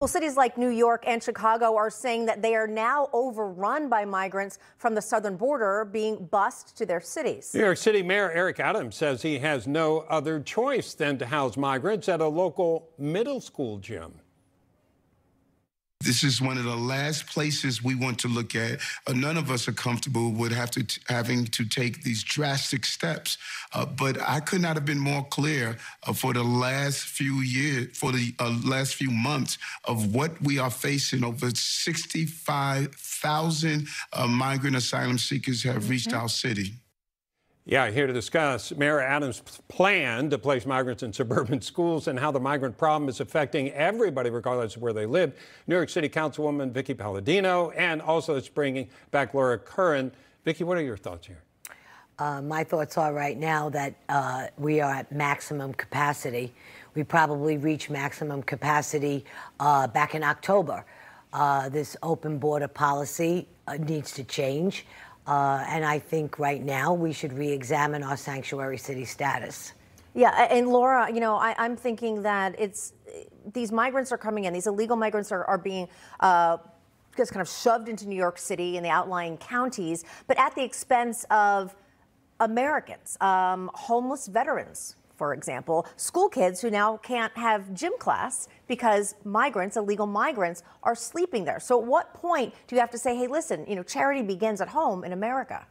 Well, cities like New York and Chicago are saying that they are now overrun by migrants from the southern border being bused to their cities. New York City Mayor Eric Adams says he has no other choice than to house migrants at a local middle school gym. This is one of the last places we want to look at. None of us are comfortable with having to take these drastic steps. But I could not have been more clear for the last few years, for the last few months of what we are facing. Over 65,000 migrant asylum seekers have reached our city. Yeah, here to discuss Mayor Adams' plan to place migrants in suburban schools and how the migrant problem is affecting everybody regardless of where they live. New York City Councilwoman Vicki Palladino, and also it's bringing back Laura Curran. Vicki, what are your thoughts here? My thoughts are right now that we are at maximum capacity. We probably reached maximum capacity back in October. This open border policy needs to change. And I think right now we should re-examine our sanctuary city status. Yeah, and Laura, you know, I'm thinking that these migrants are coming in. These illegal migrants are being just kind of shoved into New York City and the outlying counties, but at the expense of Americans, homeless veterans, for example, school kids who now can't have gym class because migrants, illegal migrants, are sleeping there. So at what point do you have to say, hey, listen, you know, charity begins at home in America?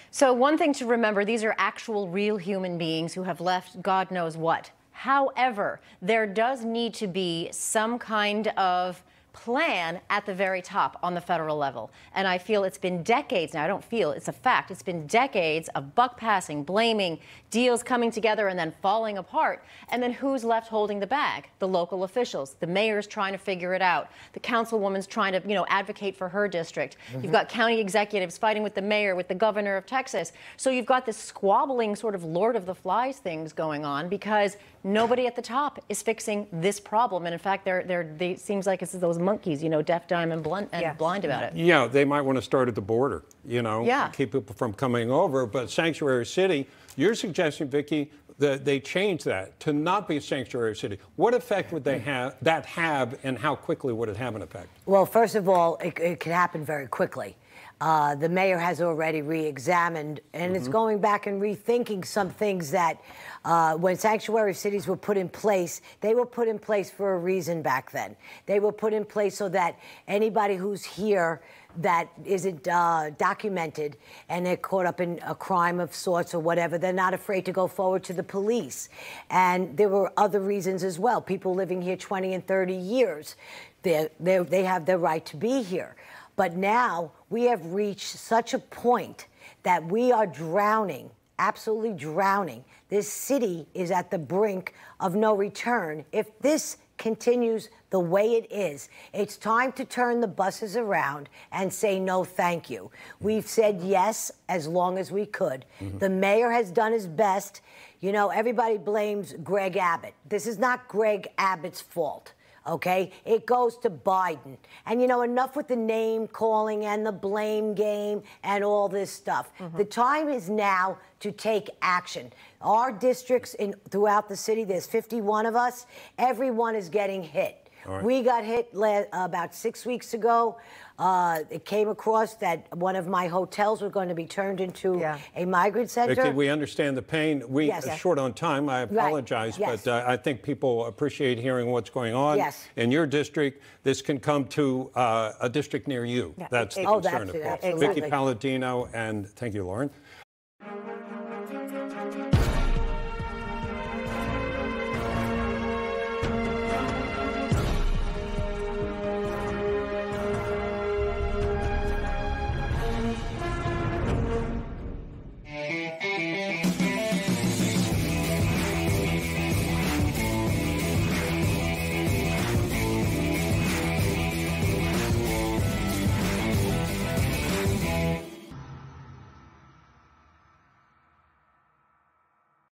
So one thing to remember, these are actual real human beings who have left God knows what. However, there does need to be some kind of plan at the very top on the federal level. And I feel it's been decades now. I don't feel, it's a fact. It's been decades of buck passing, blaming, deals coming together and then falling apart. And then who's left holding the bag? The local officials. The mayor's trying to figure it out. The councilwoman's trying to, you know, advocate for her district. You've got county executives fighting with the mayor, with the governor of Texas. So you've got this squabbling sort of Lord of the Flies things going on because nobody at the top is fixing this problem. And in fact, they seems like it's those monkeys, you know, deaf, dumb, and blind about it. Yeah, they might want to start at the border, you know, keep people from coming over. But sanctuary city, you're suggesting, Vicki, that they change that to not be a sanctuary city. What effect would they have, and how quickly would it have an effect? Well, first of all, it could happen very quickly. The mayor has already re-examined, and it's going back and rethinking some things that when sanctuary cities were put in place, they were put in place for a reason back then. They were put in place so that anybody who's here that isn't documented and they're caught up in a crime of sorts or whatever, they're not afraid to go forward to the police. And there were other reasons as well. People living here 20 and 30 years, they have the right to be here. But now we have reached such a point that we are drowning, absolutely drowning. This city is at the brink of no return. If this continues the way it is, it's time to turn the buses around and say no thank you. We've said yes as long as we could. The mayor has done his best. You know, everybody blames Greg Abbott. This is not Greg Abbott's fault. Okay, it goes to Biden. And, you know, enough with the name calling and the blame game and all this stuff. The time is now to take action. Our districts throughout the city, there's 51 of us. Everyone is getting hit. Right. We got hit about 6 weeks ago. It came across that one of my hotels was going to be turned into a migrant center. Vicki, we understand the pain. We are short on time. I apologize, but I think people appreciate hearing what's going on in your district. This can come to a district near you. That's the concern, of course. Vicki Palladino, and thank you, Lauren.